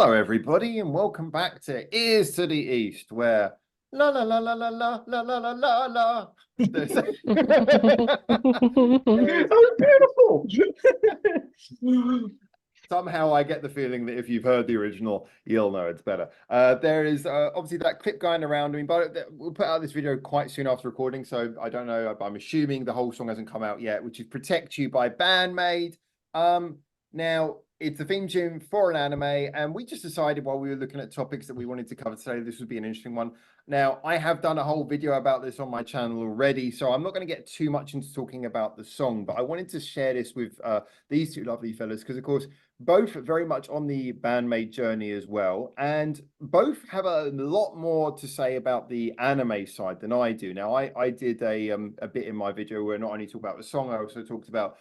Hello, everybody, and welcome back to Ears to the East, where la la la la la la la la la la la. There's- there's- Oh, beautiful. Somehow I get the feeling that if you've heard the original, you'll know it's better. There is obviously that clip going around. I mean, but we'll put out this video quite soon after recording, so I don't know. I'm assuming the whole song hasn't come out yet, which is "Protect You" by Band-Maid. Now it's the theme tune for an anime, and we just decided while we were looking at topics that we wanted to cover today, this would be an interesting one. Now, I have done a whole video about this on my channel already, so I'm not going to get too much into talking about the song, but I wanted to share this with these two lovely fellas, because of course, both very much on the Band-Maid journey as well, and both have a lot more to say about the anime side than I do. Now, I did a bit in my video where not only talk about the song, I also talked about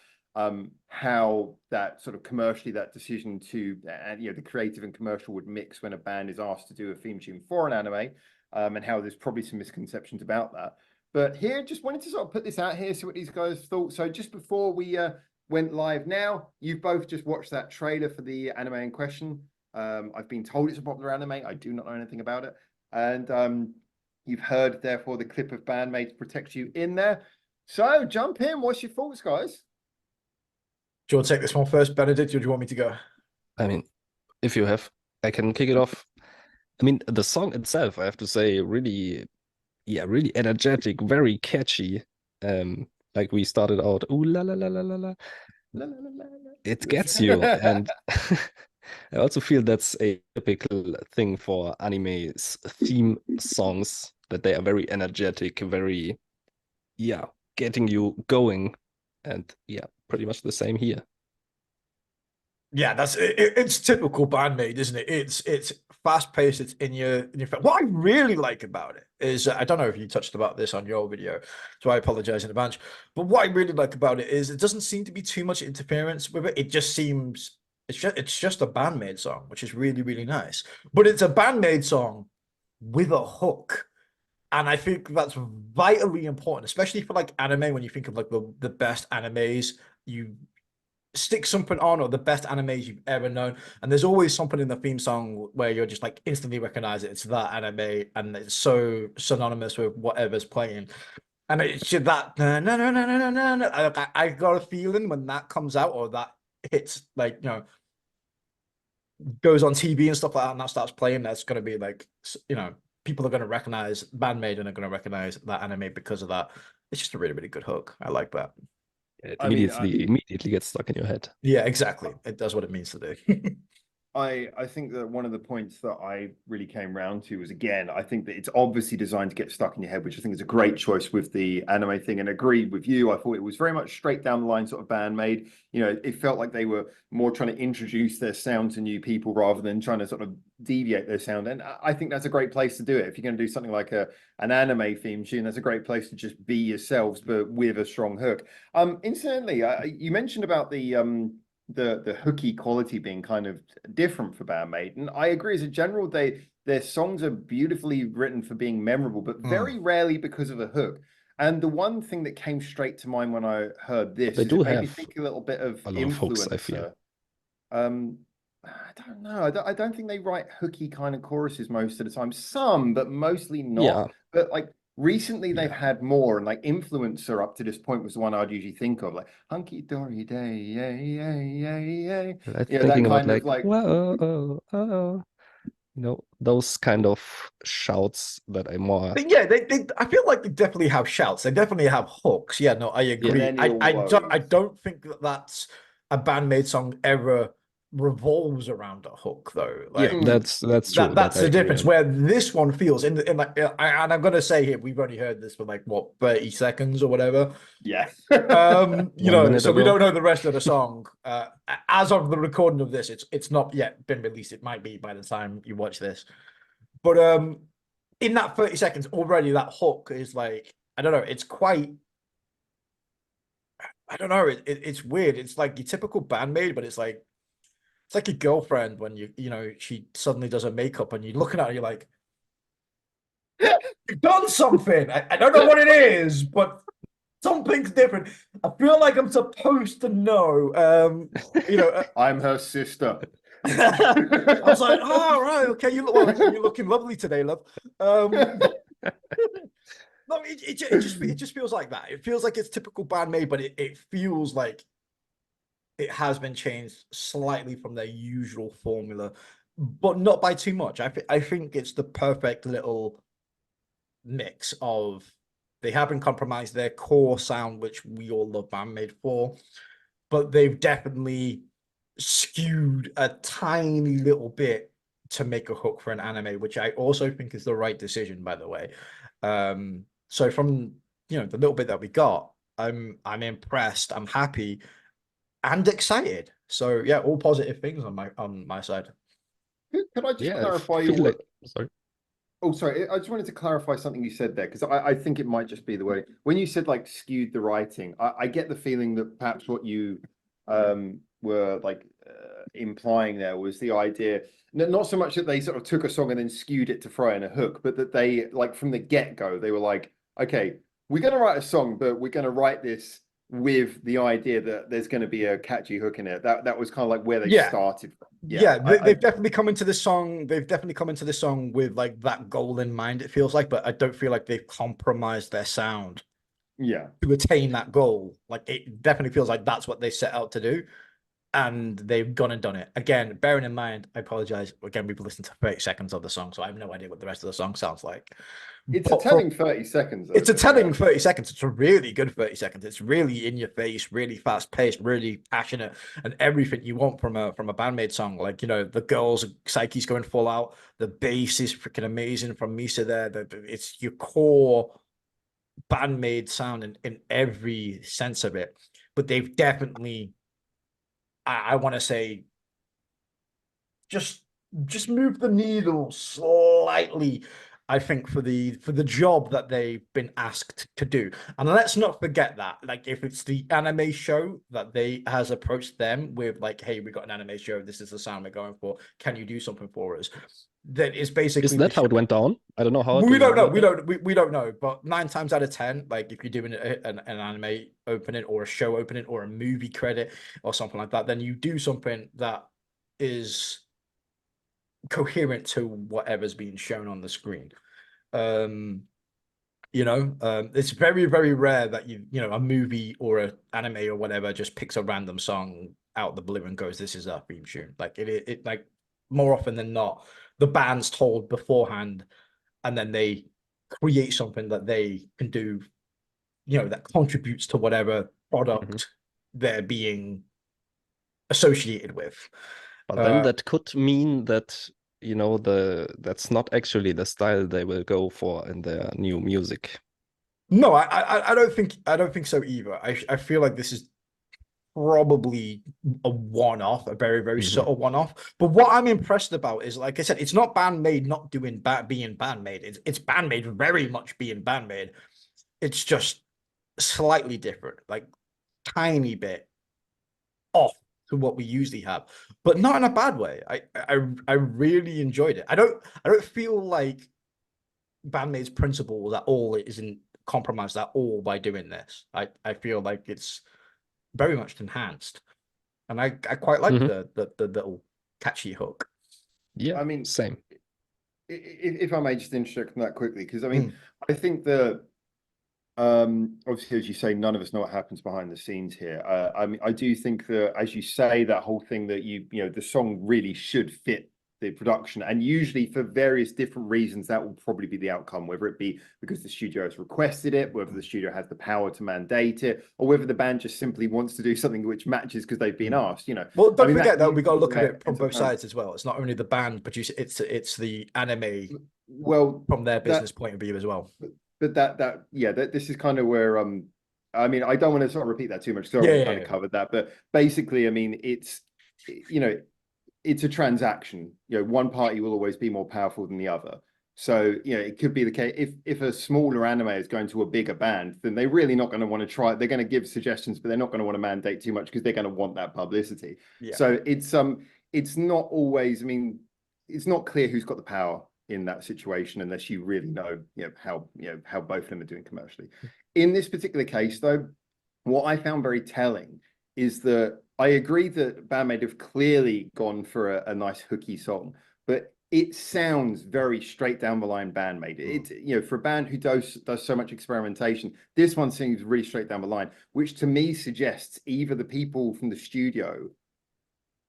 how that sort of commercially, that decision to, the creative and commercial would mix when a band is asked to do a theme tune for an anime, and how there's probably some misconceptions about that. But here, just wanted to sort of put this out here, see what these guys thought. So just before we went live now, you've both just watched that trailer for the anime in question. I've been told it's a popular anime. I do not know anything about it. And you've heard, therefore, the clip of Band-Maid Protect You in there. So jump in. What's your thoughts, guys? Do you want to take this one first, Benedict, or do you want me to go? I mean, if you have, I can kick it off. I mean, the song itself, I have to say, really, really energetic, very catchy. Like we started out, ooh la la la la la la, la la la la. It gets you, and I also feel that's a typical thing for anime's theme songs, that they are very energetic, very, getting you going, and pretty much the same here. Yeah, it's typical Band-Maid, isn't it? It's fast paced. It's in your What I really like about it is I don't know if you touched about this on your video, so I apologize in advance. But what I really like about it is it doesn't seem to be too much interference with it. It just seems it's just a Band-Maid song, which is really really nice. But it's a Band-Maid song with a hook. And I think that's vitally important, especially for like anime. When you think of like the best animes, you stick something on, or the best animes you've ever known, and there's always something in the theme song where you're just like instantly recognize it. It's that anime, and it's so synonymous with whatever's playing. And it's just that no no no no no no no. I got a feeling when that comes out, or that hits, like, goes on TV and stuff like that, and that starts playing, that's going to be like, people are going to recognize Band-Maid and are going to recognize that anime because of that. It's just a really really good hook. I like that. It immediately gets stuck in your head. Yeah, exactly. It does what it means to do. I think that one of the points that I really came round to was, again, I think that it's obviously designed to get stuck in your head, which I think is a great choice with the anime thing, and agreed with you. I thought it was very much straight down the line sort of Band-Maid. It felt like they were more trying to introduce their sound to new people rather than trying to sort of deviate their sound. And I think that's a great place to do it. If you're going to do something like an anime theme tune, that's a great place to just be yourselves, but with a strong hook. Incidentally, you mentioned about the hooky quality being kind of different for Band-Maid, and I agree. As a general, their songs are beautifully written for being memorable, but very rarely because of a hook. And the one thing that came straight to mind when I heard this They is do it made me have think a little bit of a lot of hooks, I feel. I don't know. I don't think they write hooky kind of choruses most of the time. Some, but mostly not. Yeah. But like recently, they've had more, and like Influencer up to this point was the one I'd usually think of, like hunky dory day, yeah, yeah, yeah, yeah. I'm Yeah, that thinking about kind of like whoa, oh, oh. Those kind of shouts that are more. Yeah, I feel like they definitely have shouts. They definitely have hooks. Yeah, no, I agree. I don't think that that's a Band-Maid song ever revolves around a hook, though. Like, that's true. That's the difference. On. Where this one feels in like, and I'm gonna say here, we've only heard this for like what, 30 seconds or whatever. Yeah. So we don't know the rest of the song. As of the recording of this, it's not yet been released. It might be by the time you watch this. But in that 30 seconds already, that hook is like, I don't know, it's quite, I don't know, it's weird. It's like your typical Band-Maid, but it's like your girlfriend when she suddenly does her makeup and you're looking at her, you're like, you've done something. I don't know what it is, but something's different. I feel like I'm supposed to know. I'm her sister. I was like, oh, right, okay, you look well, you're looking lovely today, love. No, it just feels like that. It feels like it's typical Band-Maid, but it feels like it has been changed slightly from their usual formula, but not by too much. I think it's the perfect little mix of they haven't compromised their core sound, which we all love Band-Maid for, but they've definitely skewed a tiny little bit to make a hook for an anime, which I also think is the right decision, by the way. So from the little bit that we got, I'm impressed, I'm happy and excited. So yeah, all positive things on my side. Could I just Yeah, I clarify feel your like, sorry. Oh, sorry. I just wanted to clarify something you said there because I think it might just be the way when you said like skewed the writing. I get the feeling that perhaps what you were like implying there was the idea, not so much that they sort of took a song and then skewed it to throw in a hook, but that they like from the get-go they were like, okay, we're going to write a song, but we're going to write this with the idea that there's going to be a catchy hook in it. That was kind of like where they Yeah. started from. Yeah, they've definitely come into this song. They've definitely come into this song with like that goal in mind, it feels like, but I don't feel like they've compromised their sound yeah. to attain that goal. Like it definitely feels like that's what they set out to do. And they've gone and done it. Again, bearing in mind, I apologize. Again, we've listened to 30 seconds of the song, so I have no idea what the rest of the song sounds like. It's a telling 30 seconds. It's a Though, telling yeah. 30 seconds. It's a really good 30 seconds. It's really in your face, really fast paced, really passionate, and everything you want from a Band-Maid song. Like, the girls' psyche's going full out. The bass is freaking amazing from Misa there. It's your core Band-Maid sound in every sense of it. But they've definitely, I want to say, just move the needle slightly, I think, for the job that they've been asked to do. And let's not forget that, like, if it's the anime show that they has approached them with, like, hey, we got an anime show, this is the sound we're going for, can you do something for us? That is basically Is that how it went down? I don't know how. we don't know. We don't know. But 9 times out of 10, like if you're doing an anime opening or a show opening or a movie credit or something like that, then you do something that is coherent to whatever's being shown on the screen. It's very, very rare that a movie or an anime or whatever just picks a random song out the blue and goes, this is our theme tune. Like it like more often than not, the band's told beforehand and then they create something that they can do, that contributes to whatever product they're being associated with. But then that could mean that that's not actually the style they will go for in their new music. No, I don't think so either. I feel like this is probably a one-off, a very, very subtle one-off. But what I'm impressed about is, like I said, it's not Band-Maid not being Band-Maid. It's Band-Maid very much being Band-Maid. It's just slightly different, like tiny bit off to what we usually have, but not in a bad way. I really enjoyed it. I don't feel like Band-Maid's principle at all isn't compromised at all by doing this. I feel like it's very much enhanced, and I quite like the little catchy hook. Yeah, I mean, same. If I may just interject on that quickly, because I mean, I think that obviously, as you say, none of us know what happens behind the scenes here. I mean, I do think that, as you say, that whole thing that the song really should fit the production, and usually for various different reasons, that will probably be the outcome, whether it be because the studio has requested it, whether the studio has the power to mandate it, or whether the band just simply wants to do something which matches because they've been asked. Well, don't I mean, forget that we got to look at where it from both sides as well. It's not only the band producer; it's the anime. Well, from their business point of view as well. But this is kind of where I mean, I don't want to sort of repeat that too much because I already kind of covered that. But basically, I mean, it's it's a transaction. One party will always be more powerful than the other. So, it could be the case if a smaller anime is going to a bigger band, then they're really not going to want to try. They're going to give suggestions, but they're not going to want to mandate too much because they're going to want that publicity. Yeah. So it's not always. I mean, it's not clear who's got the power in that situation unless you really know, how both of them are doing commercially. In this particular case, though, what I found very telling is that I agree that Band-Maid have clearly gone for a nice hooky song, but it sounds very straight down the line Band-Maid. It, you know, for a band who does so much experimentation, this one seems really straight down the line, which to me suggests either the people from the studio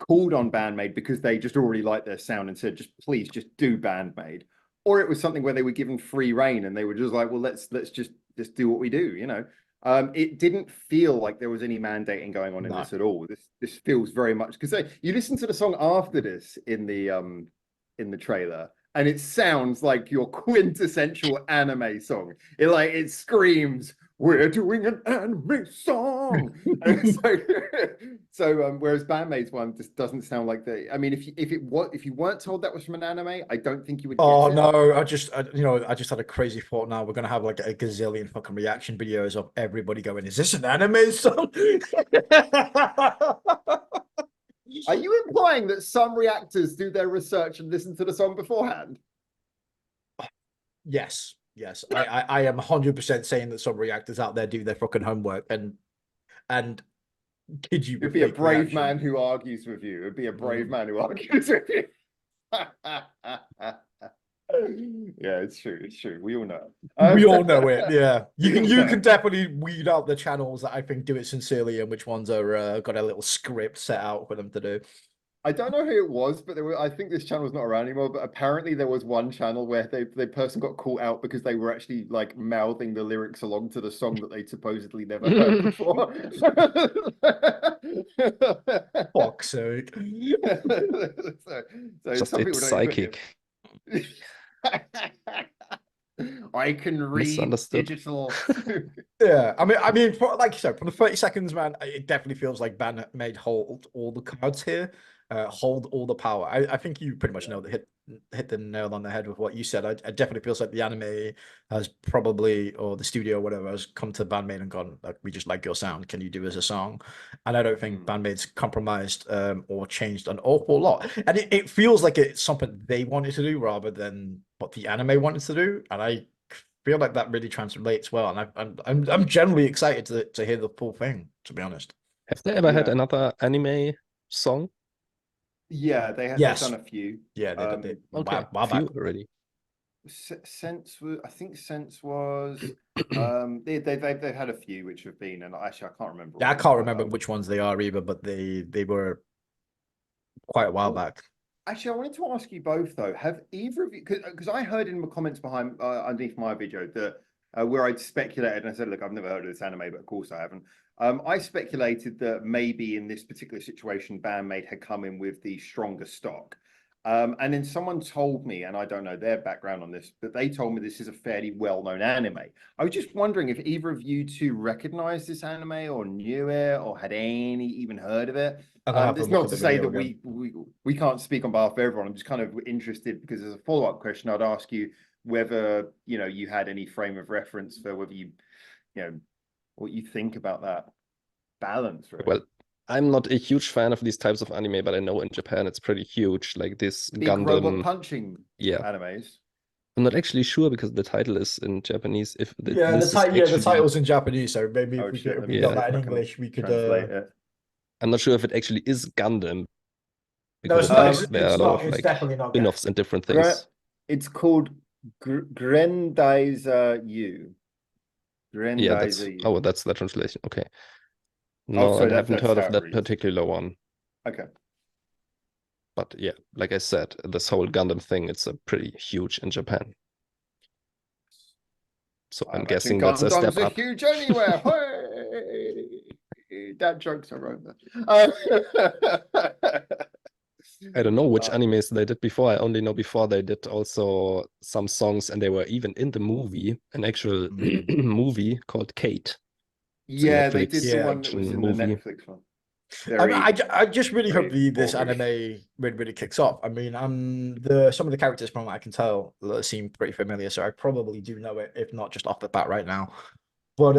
called on Band-Maid because they just already liked their sound and said, just please just do Band-Maid, or it was something where they were given free reign and they were just like, well, let's just do what we do, you know. It didn't feel like there was any mandating going on in this at all. This feels very much, because you listen to the song after this in the trailer, and it sounds like your quintessential anime song. It screams, "We're doing an anime song." And it's like, whereas Band-Maid's one just doesn't sound like the. I mean, if you weren't told that was from an anime, I don't think you would. Oh guess it. no, I just had a crazy thought now. We're gonna have like a gazillion fucking reaction videos of everybody going, "Is this an anime song?" Are you implying that some reactors do their research and listen to the song beforehand? Yes. I am 100% saying that some reactors out there do their fucking homework and kid you. It'd be a brave man who argues with you. It'd be a brave man who argues with you. Yeah, it's true. It's true. We all know. We all know it. Yeah, you can definitely weed out the channels that I think do it sincerely and which ones are got a little script set out for them to do. I don't know who it was, but I think this channel's not around anymore. But apparently there was one channel where the person got caught out because they were actually like mouthing the lyrics along to the song that they supposedly never heard before. Fuck's sake. Just it's psychic. I can read digital. Yeah, I mean, like you said, from the 30 seconds, man, it definitely feels like Band-Maid hold all the cards here, hold all the power. I think you pretty much know that hit the nail on the head with what you said. It definitely feels like the anime has probably, or the studio or whatever, has come to Band-Maid and gone, like, we just like your sound. Can you do as a song? And I don't think Band-Maid's compromised or changed an awful lot. And it feels like it's something they wanted to do rather than what the anime wanted to do. And I feel like that really translates well. And I'm generally excited to hear the full thing, to be honest. Have they ever had another anime song? Yeah, they have. Yes. They've done a few. Yeah, they did. Okay, Wow, few already. Sense was, I think Sense was. They've had a few which have been, and actually I can't remember. Yeah, I can't remember which ones they are either, but they were quite a while back. Actually, I wanted to ask you both though. Have either of you? Because I heard in the comments behind underneath my video that where I'd speculated and I said, look, I've never heard of this anime, but of course I haven't. I speculated that maybe in this particular situation, Band-Maid had come in with the stronger stock. And then someone told me, and I don't know their background on this, but they told me this is a fairly well-known anime. I was just wondering if either of you two recognized this anime or knew it or had even heard of it. It's not to say that we can't speak on behalf of everyone. I'm just kind of interested because as a follow-up question, I'd ask you whether, you know, you had any frame of reference for whether you know, what you think about that balance, really. Well, I'm not a huge fan of these types of anime, but I know in Japan it's pretty huge. Like this Big Gundam robot punching animes. I'm not actually sure because the title is in Japanese. If the title's in Japanese, so maybe if we got that in English, we could translate it. I'm not sure if it actually is Gundam. No, it's not. It's definitely not. Spin-offs and different things. It's called Grendizer U. Yeah, that's the translation. Okay. No, I haven't heard of that particular one. Okay. But yeah, like I said, this whole Gundam thing, it's a pretty huge in Japan. So I'm guessing that's a step up. Huge anywhere. That jokes are over. I don't know which animes they did before. I only know before they did also some songs, and they were even in the movie, an actual movie called Kate. Yeah, they did the one that was in the Netflix one. I just really hope this anime really kicks off. I mean, some of the characters from what I can tell seem pretty familiar, so I probably do know it, if not just off the bat right now. But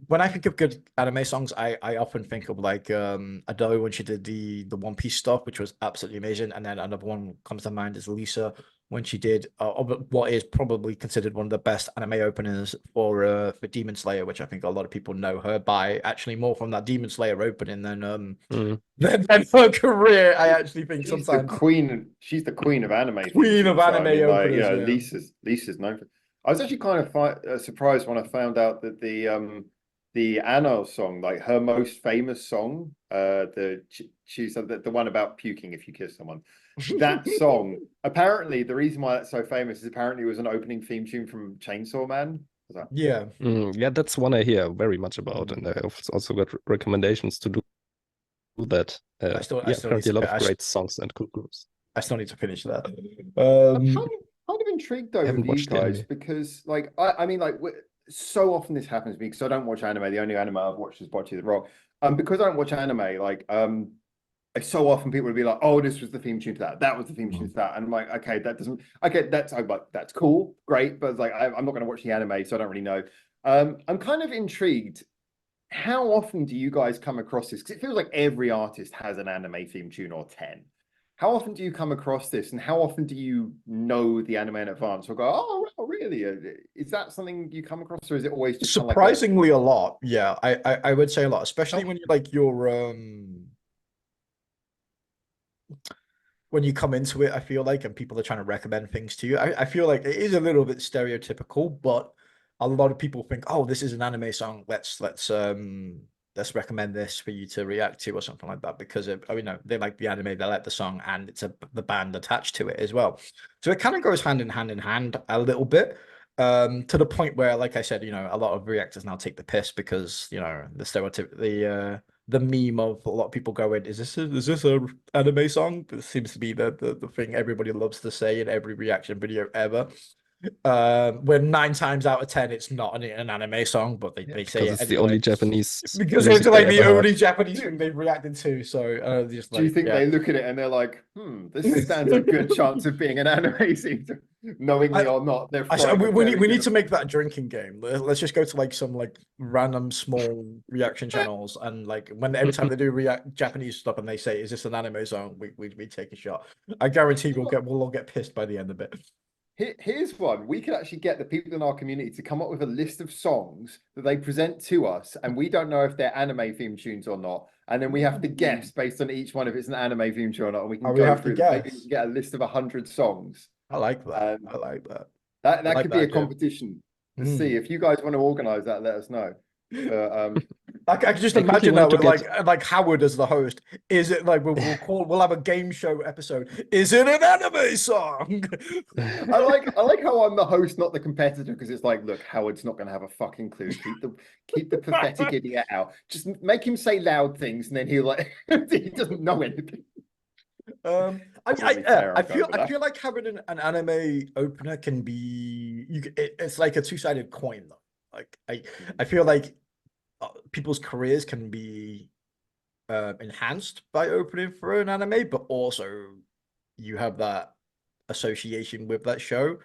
when I think of good anime songs, I often think of like Ado when she did the One Piece stuff, which was absolutely amazing. And then another one comes to mind is Lisa when she did what is probably considered one of the best anime openers for Demon Slayer, which I think a lot of people know her by, actually more from that Demon Slayer opening than than her career. I actually think She's sometimes the queen. She's the queen of anime. queen of tunes, so, anime I mean, like, openers. yeah, Yeah. Lisa's known for. I was actually kind of surprised when I found out that the Anna song, like her most famous song, she's the one about puking if you kiss someone. That song, apparently, the reason why that's so famous is apparently it was an opening theme tune from Chainsaw Man. Was that? Yeah. Yeah, that's one I hear very much about, and I've also got recommendations to do that. I still need apparently a lot to, of great songs and cool groups. I still need to finish that. I'm kind of intrigued though with haven't you watched the guys anime. because, like, I mean, like, so often this happens to me because I don't watch anime. The only anime I've watched is Bocce the Rock. Because I don't watch anime, like, so often people would be like, "Oh, this was the theme tune to that. That was the theme tune to that," and I'm like, "Okay, that doesn't. Okay, I'm like, that's cool, great, but it's like, I'm not going to watch the anime, so I don't really know." I'm kind of intrigued. How often do you guys come across this? Because it feels like every artist has an anime theme tune or 10. How often do you come across this, and how often do you know the anime in advance or go, "Oh, really? Is that something you come across, or is it always just kind of like Surprisingly a lot. Yeah, I would say a lot, especially Oh. when you like when you come into it, I feel like, and people are trying to recommend things to you. I feel like it is a little bit stereotypical, but a lot of people think, oh, this is an anime song. Let's recommend this for you to react to or something like that, because I mean, no, they like the anime, they like the song, and it's the band attached to it as well. So it kind of goes hand in hand a little bit. To the point where, like I said, a lot of reactors now take the piss because, the stereotype, the meme of a lot of people going, is this a anime song? It seems to be the thing everybody loves to say in every reaction video ever. When 9 times out of 10 it's not an anime song, but they say Because it it's the anyway. only Japanese Because it's music like they the ever only heard. Japanese thing they've reacted to. So just Do you like, think yeah. they look at it and they're like, this stands a good chance of being an anime scene, knowingly or not? They're throwing We need to make that a drinking game. Let's just go to like some like random small reaction channels, and like every time they do react Japanese stuff and they say, "Is this an anime song?" We take a shot. I guarantee we'll all get pissed by the end of it. Here's one. We could actually get the people in our community to come up with a list of songs that they present to us, and we don't know if they're anime theme tunes or not. And then we have to guess based on each one if it's an anime theme tune or not. And we can We go have to through them. Maybe we guess. can get a list of 100 songs. I like that. Um, I like that. that I like could be that a idea. competition to see. If you guys want to organize that, let us know. But I can just I quickly imagine that wanted with to like Howard as the host. Is it like we'll have a game show episode? Is it an anime song? I like how I'm the host, not the competitor, because it's like, look, Howard's not going to have a fucking clue. Keep the pathetic idiot out. Just make him say loud things, and then he'll like he doesn't know anything. I feel like having an anime opener can be it's like a two-sided coin though. Like I feel like people's careers can be enhanced by opening for an anime, but also you have that association with that show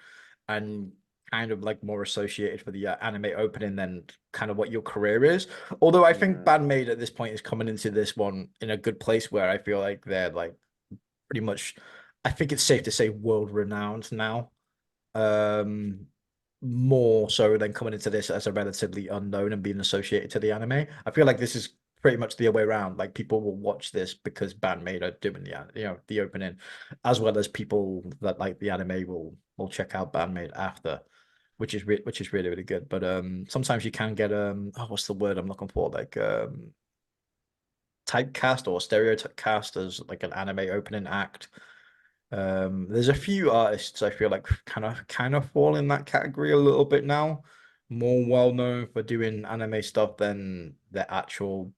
and kind of like more associated for the anime opening than kind of what your career is. Although I think Band-Maid at this point is coming into this one in a good place where I feel like they're like pretty much, I think it's safe to say, world renowned now. More so than coming into this as a relatively unknown and being associated to the anime. I feel like this is pretty much the other way around. Like people will watch this because Band-Maid are doing the opening, as well as people that like the anime will check out Band-Maid after, which is really really good. But sometimes you can get what's the word I'm looking for, like typecast or stereotypecast as like an anime opening act. There's a few artists I feel like kind of fall in that category a little bit now, more well known for doing anime stuff than their actual.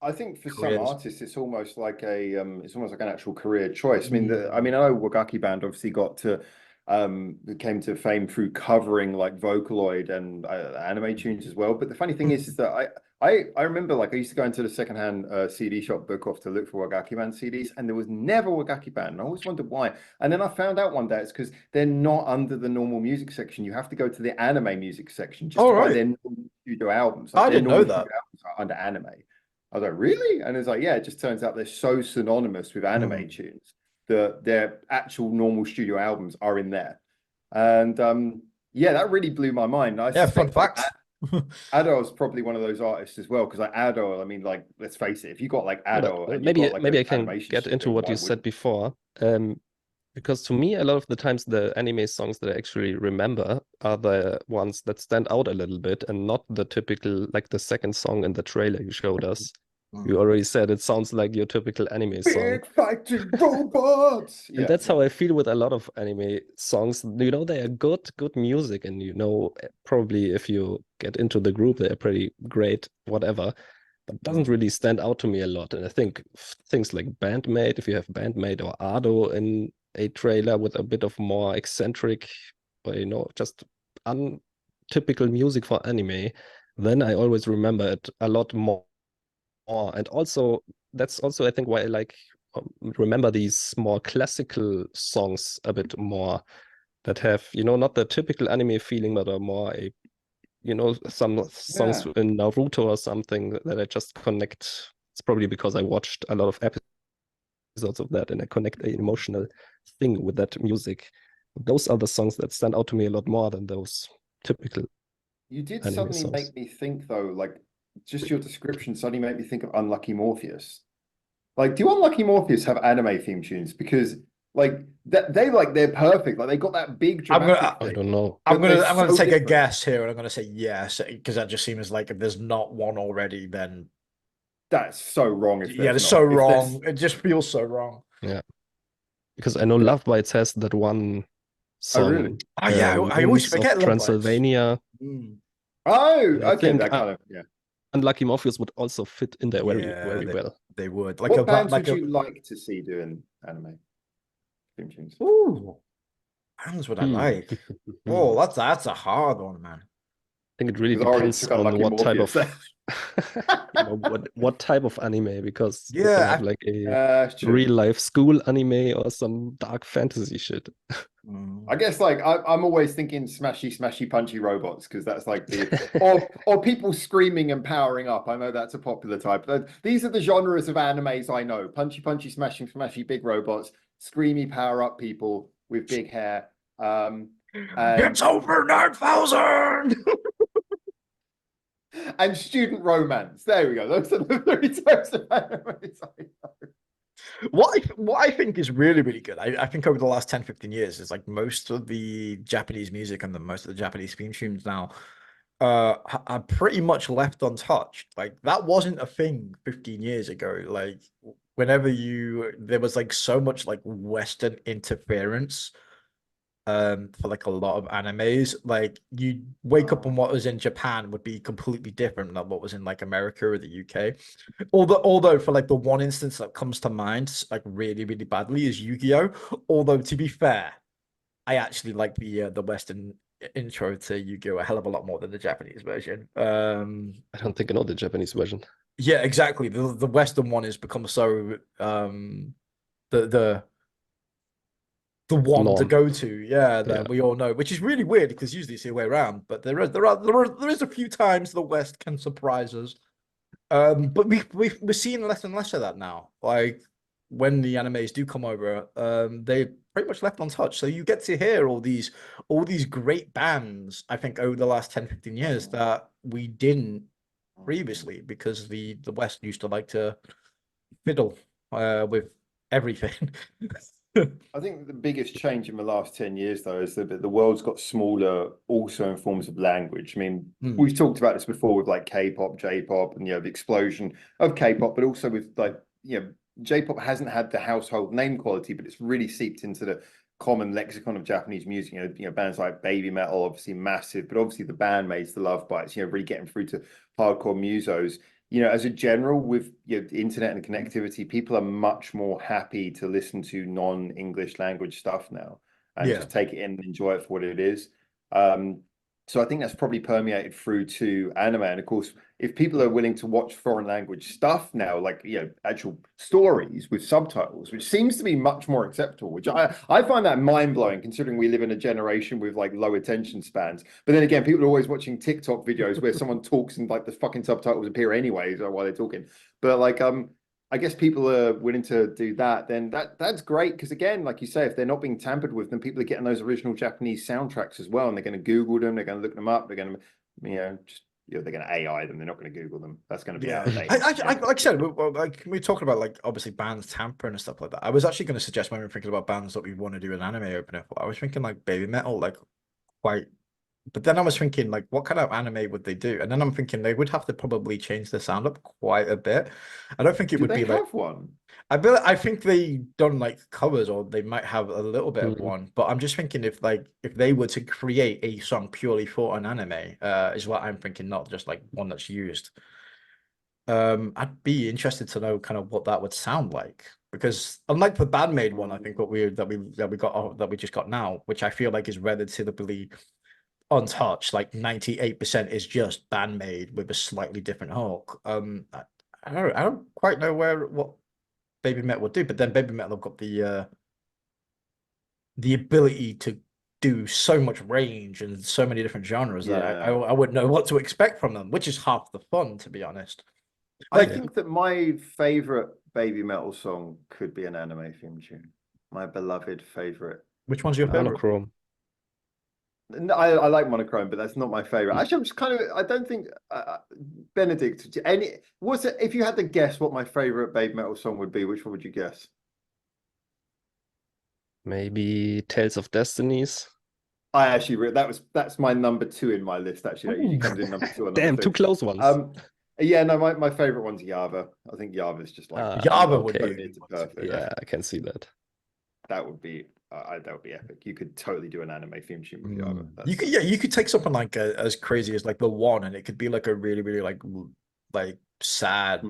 I think for some careers. artists, it's almost like it's almost like an actual career choice. I mean, I know Wagaki Band obviously came to fame through covering like Vocaloid and anime tunes as well. But the funny thing is that I remember, like, I used to go into the secondhand CD shop book off to look for Wagaki Band CDs, and there was never Wagaki Band. And I always wondered why. And then I found out one day it's because they're not under the normal music section. You have to go to the anime music section just to buy their normal studio albums. Like, I didn't know that. Albums are under anime. I was like, really? And it's like, yeah, it just turns out they're so synonymous with anime tunes. their actual normal studio albums are in there. And yeah, that really blew my mind. I Yeah, fun suspect fact. Adele's probably one of those artists as well, because like Adele, I mean, like, let's face it, if you got like Adele and you've maybe got like maybe an I can animation get into studio, what why you said wouldn't? before. Because to me, a lot of the times the anime songs that I actually remember are the ones that stand out a little bit and not the typical, like the second song in the trailer you showed us. You already said it sounds like your typical anime song. Big fighting robots. And that's how I feel with a lot of anime songs. You know, they are good music, and you know, probably if you get into the group, they are pretty great, whatever. But doesn't really stand out to me a lot. And I think things like Band-Maid, if you have Band-Maid or Ado in a trailer with a bit of more eccentric, or you know, just untypical music for anime, then I always remember it a lot more. And also, that's also I think why I like remember these more classical songs a bit more, that have, you know, not the typical anime feeling, but are more a, you know, some songs in Naruto or something that I just connect. It's probably because I watched a lot of episodes of that and I connect an emotional thing with that music. Those are the songs that stand out to me a lot more than those typical You did anime suddenly songs. make me think, though, like, just your description suddenly made me think of Unlucky Morpheus. Like, do Unlucky Morpheus have anime theme tunes? Because like that they're perfect. Like they got that big dramatic I thing, don't know. I'm but they're gonna so take a different. guess here, and I'm gonna say yes, because that just seems like if there's not one already, then That's so wrong if yeah, there's it's not. so If there's wrong. It just feels so wrong. Yeah, because I know yeah. Love Bites has that one Oh really? song, Oh yeah, I always Winds of forget Love Bites. Transylvania. Oh, And I okay, think that kind of yeah. Unlucky Morpheus would also fit in there very, Yeah, very well. they would like What bands like would you like to see doing anime theme tunes? Ooh, bands would I Hmm. like? Oh, that's a hard one, man. I think it really Because I already depends took on Unlucky what type Morpheus of there. you know, what type of anime, because you can Yeah, have like a That's true. real life school anime or some dark fantasy shit. I guess like I'm always thinking smashy punchy robots, because that's like the or people screaming and powering up. I know that's a popular type. These are the genres of animes I know: punchy smashy big robots, screamy power up people with big hair. it's And over 9,000. and student romance. There we go. Those are the three types of animes I know. What I think is really, really good, I think over the last 10, 15 years, is like most of the Japanese music and most of the Japanese theme tunes now are pretty much left untouched. Like that wasn't a thing 15 years ago. Like whenever there was like so much like Western interference for like a lot of animes, like you wake up and what was in Japan would be completely different than what was in like America or the UK. Although for like the one instance that comes to mind like really, really badly is Yu-Gi-Oh. Although to be fair, I actually like the Western intro to Yu-Gi-Oh a hell of a lot more than the Japanese version. I don't think I know the Japanese version. Yeah, exactly. The Western one has become so the the one to Norm. go to, yeah, Yeah. that we all know, which is really weird because usually it's the other way around. But there is a few times the West can surprise us. But we're seeing less and less of that now. Like when the animes do come over, they pretty much left untouched. So you get to hear all these great bands, I think, over the last 10, 15 years that we didn't previously, because the West used to like to fiddle with everything. I think the biggest change in the last 10 years, though, is that the world's got smaller also in forms of language. I mean, we've talked about this before with like K-pop, J-pop, and, you know, the explosion of K-pop, but also with like, you know, J-pop hasn't had the household name quality, but it's really seeped into the common lexicon of Japanese music. You know, bands like Baby Metal, obviously massive, but obviously the Band-Maids, the Love Bites, you know, really getting through to hardcore musos. You know, as a general, with, you know, the internet and connectivity, people are much more happy to listen to non-English language stuff now and Yeah. just take it in and enjoy it for what it is. So I think that's probably permeated through to anime. And of course, if people are willing to watch foreign language stuff now, like, you know, actual stories with subtitles, which seems to be much more acceptable, which I find that mind-blowing, considering we live in a generation with like low attention spans. But then again, people are always watching TikTok videos where someone talks and like the fucking subtitles appear anyways while they're talking. But like, I guess people are willing to do that, then that's great. Because again, like you say, if they're not being tampered with, then people are getting those original Japanese soundtracks as well, and they're going to Google them, they're going to look them up, they're going to, they're going to AI them. They're not going to Google them. That's going to be Yeah, outdated. like I said, like we talking about like obviously bands tampering and stuff like that. I was actually going to suggest when we were thinking about bands that we want to do an anime opener for. I was thinking like baby metal, like quite. But then I was thinking like, what kind of anime would they do? And then I'm thinking they would have to probably change the sound up quite a bit. I don't think it would be like one. I think they done like covers, or they might have a little bit of one. But I'm just thinking if they were to create a song purely for an anime, is what I'm thinking, not just like one that's used. I'd be interested to know kind of what that would sound like, because unlike the Band-Maid one, I think that we just got now, which I feel like is relatively untouched, like 98% is just Band-Maid with a slightly different hook. I don't quite know what Baby Metal would do, but then Baby Metal have got the ability to do so much range and so many different genres that I wouldn't know what to expect from them, which is half the fun, to be honest. I think that my favorite Baby Metal song could be an anime theme tune. My beloved favorite. Which one's your favorite? Monochrome. No, I like Monochrome, but that's not my favorite. Actually, I'm just kind of. I don't think Benedict. If you had to guess what my favorite Baby Metal song would be, which one would you guess? Maybe Tales of Destinies. I actually that's my number 2 in my list. Actually, that usually comes in number 2 or number Damn, 3. two close ones. Yeah, no, my favorite one's Yava. I think Yava is just like Yava would okay. be perfect. Yeah, I can see that. That would be epic. You could totally do an anime theme tune with Yava. You could take something like as crazy as like The One, and it could be like a really really like sad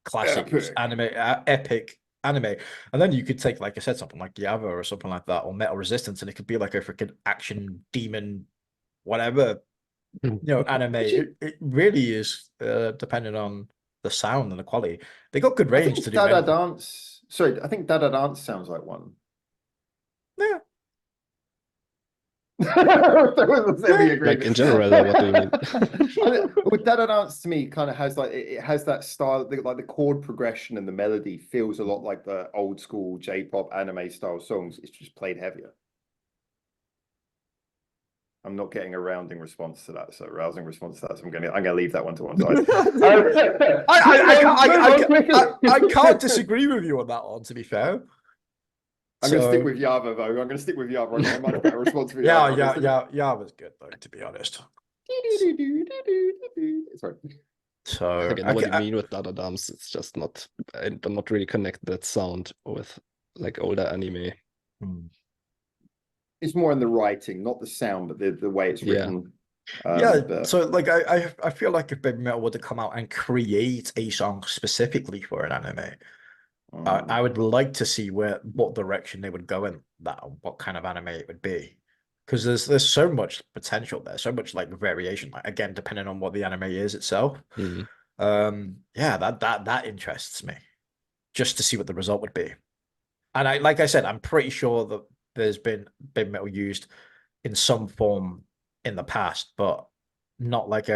classic anime epic anime, and then you could take, like I said, something like Yava or something like that, or Metal Resistance, and it could be like a freaking action demon whatever anime. It really is depending on the sound and the quality. They got good range to do Dada Dance. Sorry, I think Dada Dance sounds like one. Yeah. Like in general, what do you mean? With Dada Dance, to me, kind of has like it has that style, like the chord progression and the melody feels a lot like the old school J-pop anime style songs. It's just played heavier. I'm not getting a rousing response to that. So I'm gonna leave that one to one side. I can't disagree with you on that one, to be fair. I'm going to stick with Yava, though. I'm going to stick with Yava. I might have better response for Yava. Yava's good, though, to be honest. Sorry. So I get what you mean with Dada Dams. It's just not. I do not really connect that sound with like older anime. It's more in the writing, not the sound, but the way it's written. So like I feel like if Baby Metal were to come out and create a song specifically for an anime, I would like to see what direction they would go in that, what kind of anime it would be, because there's so much potential there, so much like variation. Like, again, depending on what the anime is itself. That interests me, just to see what the result would be. And like I said, I'm pretty sure that there's been Baby Metal used in some form in the past, but not like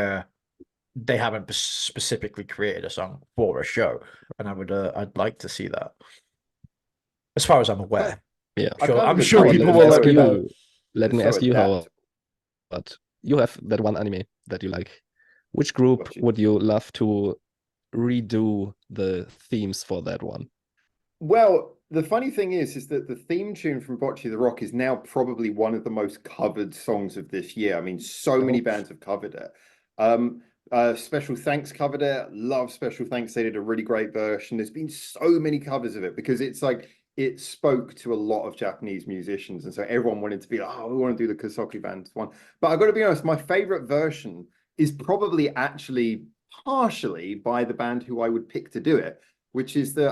they haven't specifically created a song for a show, and I'd like to see that, as far as I'm aware. Yeah, I'm sure people will let me know. Let me ask you how, but you have that one anime that you like. Which group would you love to redo the themes for that one? Well, the funny thing is that the theme tune from Bocce the Rock is now probably one of the most covered songs of this year. I mean, so many bands have covered it. Special Thanks covered it. Love Special Thanks. They did a really great version. There's been so many covers of it because it's like it spoke to a lot of Japanese musicians, and so everyone wanted to be like, oh, we want to do the Kosoki Band one. But I've got to be honest, my favorite version is probably actually partially by the band who I would pick to do it, which is the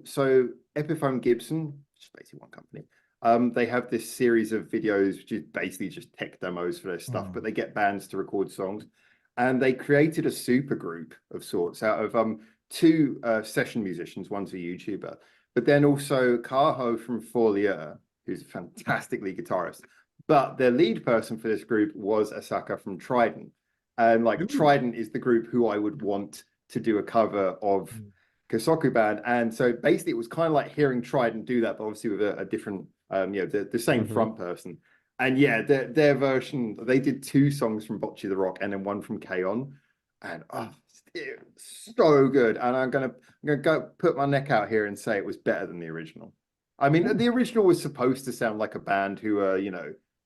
so Epiphone Gibson, which is basically one company. They have this series of videos which is basically just tech demos for their stuff, but they get bands to record songs. And they created a super group of sorts out of two session musicians. One's a YouTuber, but then also Kaho from Folia, who's a fantastic lead guitarist. But their lead person for this group was Asaka from Trident. And like Trident is the group who I would want to do a cover of Kosoku band. And so basically it was kind of like hearing Trident do that, but obviously with a different, the same front person. And yeah, their version, they did 2 songs from Bocce the Rock and then 1 from K-On! And so good. And I'm gonna go put my neck out here and say it was better than the original. I mean, the original was supposed to sound like a band who are,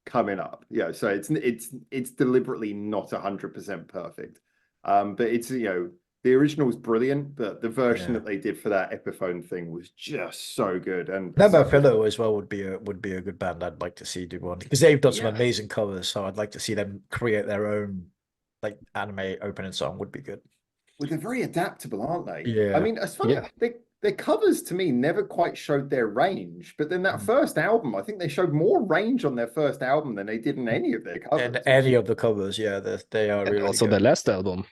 coming up. Yeah, so it's deliberately not 100% perfect. But it's, the original was brilliant, but the version that they did for that Epiphone thing was just so good. And Nemophilo as well would be a good band I'd like to see do one, because they've done some amazing covers. So I'd like to see them create their own like anime opening song. Would be good. Well, they're very adaptable, aren't they? Yeah. I mean, as funny, their covers to me never quite showed their range, but then that first album, I think they showed more range on their first album than they did in any of their covers. And any of the covers, they are really also good. their last album.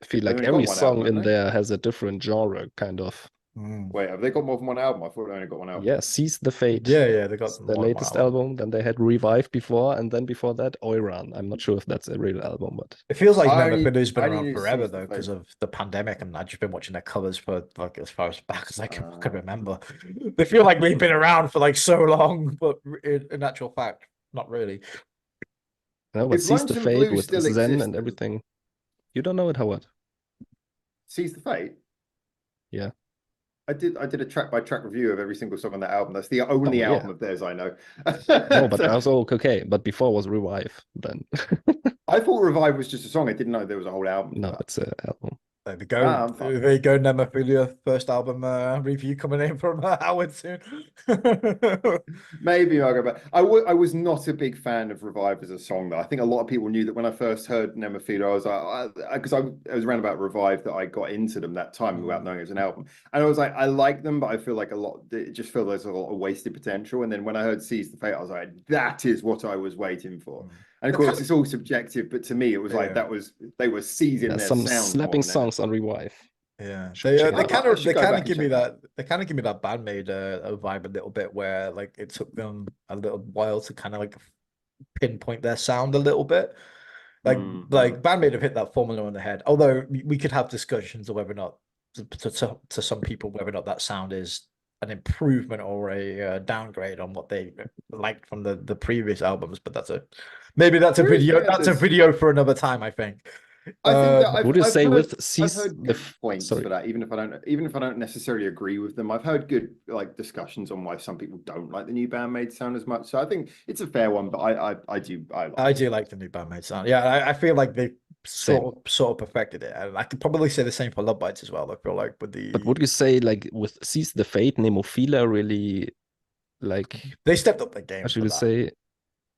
I feel like every song in there has a different genre, kind of. Wait, have they got more than one album? I thought they only got one album. Yeah, Seize the Fate. Yeah, they got the latest album. Then they had Revive before, and then before that, Oiran. I'm not sure if that's a real album, but it feels like Nemophilo's been around forever though, because of the pandemic, and I've just been watching their covers for like as far back as I can remember. They feel like we've been around for like so long, but in actual fact, not really. No, but Seize the Fate with Zen and everything. You don't know it, Howard? Seize the Fate? Yeah. I did a track by track review of every single song on that album. That's the only album of theirs I know. No, but also okay. But before was Revive then. I thought Revive was just a song. I didn't know there was a whole album. No, it's an album. There we go. There you go, Nemophilia first album review coming in from Howard soon. Maybe I'll go back. I was not a big fan of Revive as a song, though. I think a lot of people knew that when I first heard Nemophilia, I was like, because I was around about Revive that I got into them that time without knowing it was an album. And I was like, I like them, but I feel like it just feels there's a lot of wasted potential. And then when I heard Seize the Fate, I was like, that is what I was waiting for. And of course, it's all subjective, but to me, it was like they were seizing their some sound. Slapping songs on Revive. Yeah, they kind of give me that. They kind of give me that Band-Maid vibe a little bit, where like it took them a little while to kind of like pinpoint their sound a little bit. Like Band-Maid have hit that formula on the head. Although we could have discussions of whether or not to some people whether or not that sound is an improvement or a downgrade on what they liked from the previous albums. But that's a video. That's a video for another time, I think. I think that would you say with I've heard good points for that, even if I don't necessarily agree with them. I've heard good like discussions on why some people don't like the new Band-Maid sound as much. So I think it's a fair one, but I do like the new Band-Maid sound. Yeah, I feel like they sort of perfected it. And I could probably say the same for Love Bites as well. I feel like with the. But would you say like with Seize the Fate, Nemophila really like they stepped up their game? I should say.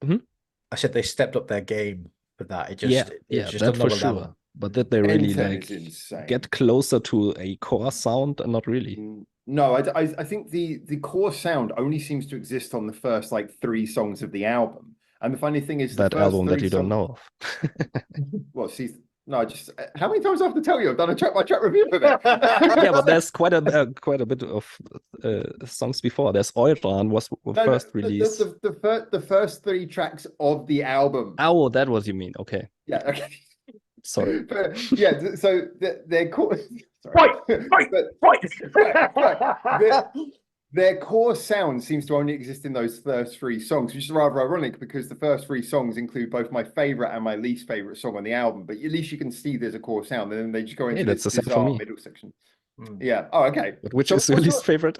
I said they stepped up their game. But that it's just that for sure. Level. But did they really like get closer to a core sound? Not really. No, I think the core sound only seems to exist on the first like 3 songs of the album. And the funny thing is that album that you don't know of. Well, no, just how many times do I have to tell you? I've done a track by track review of it. Yeah, but there's quite a bit of songs before. There's Oiran was first release. The first 3 tracks of the album. Oh, that was you mean? Okay. Yeah. Okay. Sorry. But, yeah. So they're core. Their core sound seems to only exist in those first 3 songs, which is rather ironic because the first 3 songs include both my favorite and my least favorite song on the album. But at least you can see there's a core sound, and then they just go into this bizarre middle section. Yeah. Oh, okay. But which is your least favorite?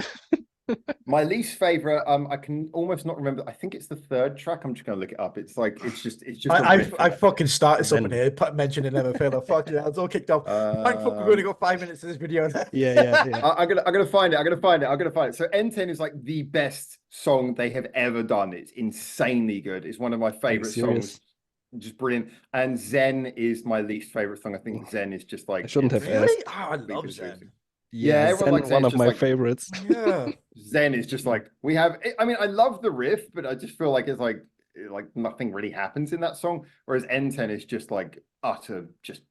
My least favorite, I can almost not remember. I think it's the 3rd track. I'm just gonna look it up. It's just. I fucking started something here, mentioning Nemophila. Fuck yeah, it's all kicked off. Thank fuck, we've only got 5 minutes of this video. Yeah. I'm gonna find it. So N10 is like the best song they have ever done. It's insanely good. It's one of my favorite songs. Just brilliant. And Zen is my least favorite song. I think Zen is just like. I shouldn't have really? Oh, I love Zen. Yeah, Zen, one of my favorites. Yeah, Zen is just like we have. I mean, I love the riff, but I just feel like it's like nothing really happens in that song. Whereas N10 is just like utter, just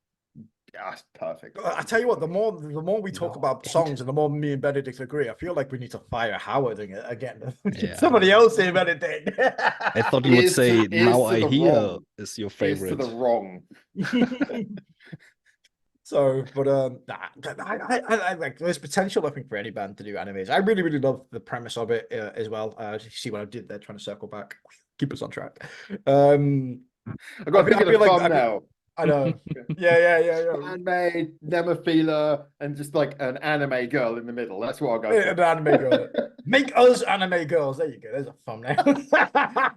perfect. I tell you what, the more we talk about songs, and the more me and Benedict agree, I feel like we need to fire Howard again. Somebody else say Benedict. I thought you would say "Now I Hear" is your favorite. Is to the wrong. So, but I like there's potential, I think, for any band to do animes. I really, really love the premise of it as well. You see what I did there, trying to circle back, keep us on track. I've got to think of the thumbnail. I know. Yeah. Band-Maid, Nemophila, and just like an anime girl in the middle. That's what I'll go for. An anime girl. Make us anime girls. There you go. There's a thumbnail.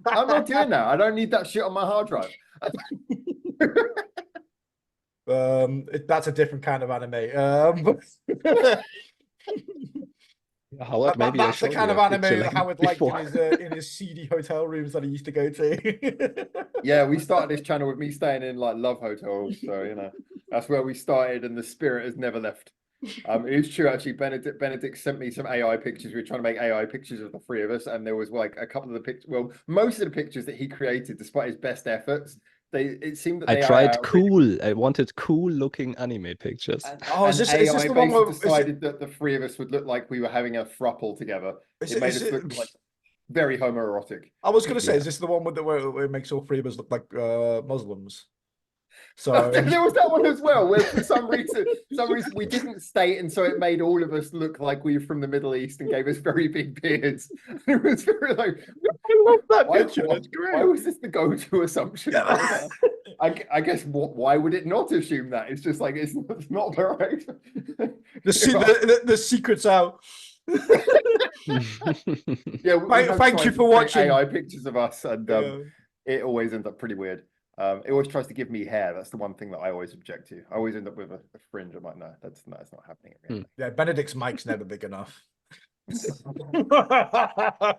I'm not doing that. I don't need that shit on my hard drive. That's a different kind of anime. Howard, maybe that's the kind of anime that Howard liked before. in his seedy hotel rooms that he used to go to. Yeah, we started this channel with me staying in like love hotels, so you know that's where we started, and the spirit has never left. It is true actually. Benedict sent me some AI pictures. We were trying to make AI pictures of the three of us, and there was like a couple of the pictures. Well, most of the pictures that he created, despite his best efforts, it seemed that I tried cool. I wanted cool looking anime pictures. Is this the one where decided that the three of us would look like we were having a throuple together? It made us look like very homoerotic. I was going to say, is this the one where it makes all three of us look like Muslims? So there was that one as well, where for some reason we didn't state, and so it made all of us look like we were from the Middle East and gave us very big beards. It was very like, I love that picture. That's great. Why was this the go-to assumption? Yeah. I guess why would it not assume that? It's just like it's not right. The secret's out. Yeah, thank you for watching. AI pictures of us, and it always ends up pretty weird. It always tries to give me hair. That's the one thing that I always object to. I always end up with a fringe. I'm like, no, that's not happening. Really. Yeah, Benedict's mic's never big enough. I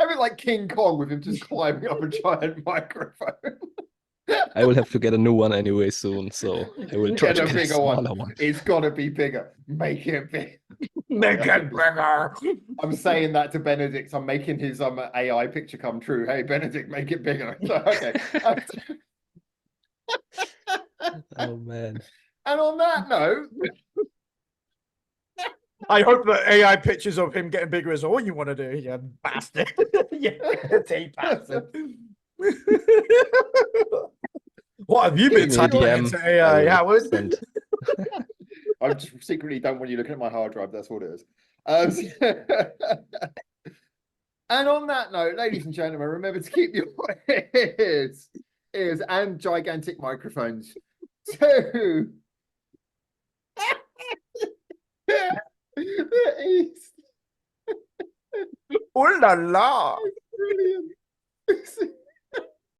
mean, like King Kong with him just climbing up a giant microphone. I will have to get a new one anyway soon, so I will try to get a bigger one. It's got to be bigger. Make it big. Make it bigger. I'm saying that to Benedict. I'm making his AI picture come true. Hey, Benedict, make it bigger. Okay. Oh man. And on that note, I hope that AI pictures of him getting bigger is all you want to do, you bastard. bastard. What have you been typing into AI, Howard? I just secretly don't want you looking at my hard drive. That's what it is. And on that note, ladies and gentlemen, remember to keep your ears and gigantic microphones to the east. Oh la la!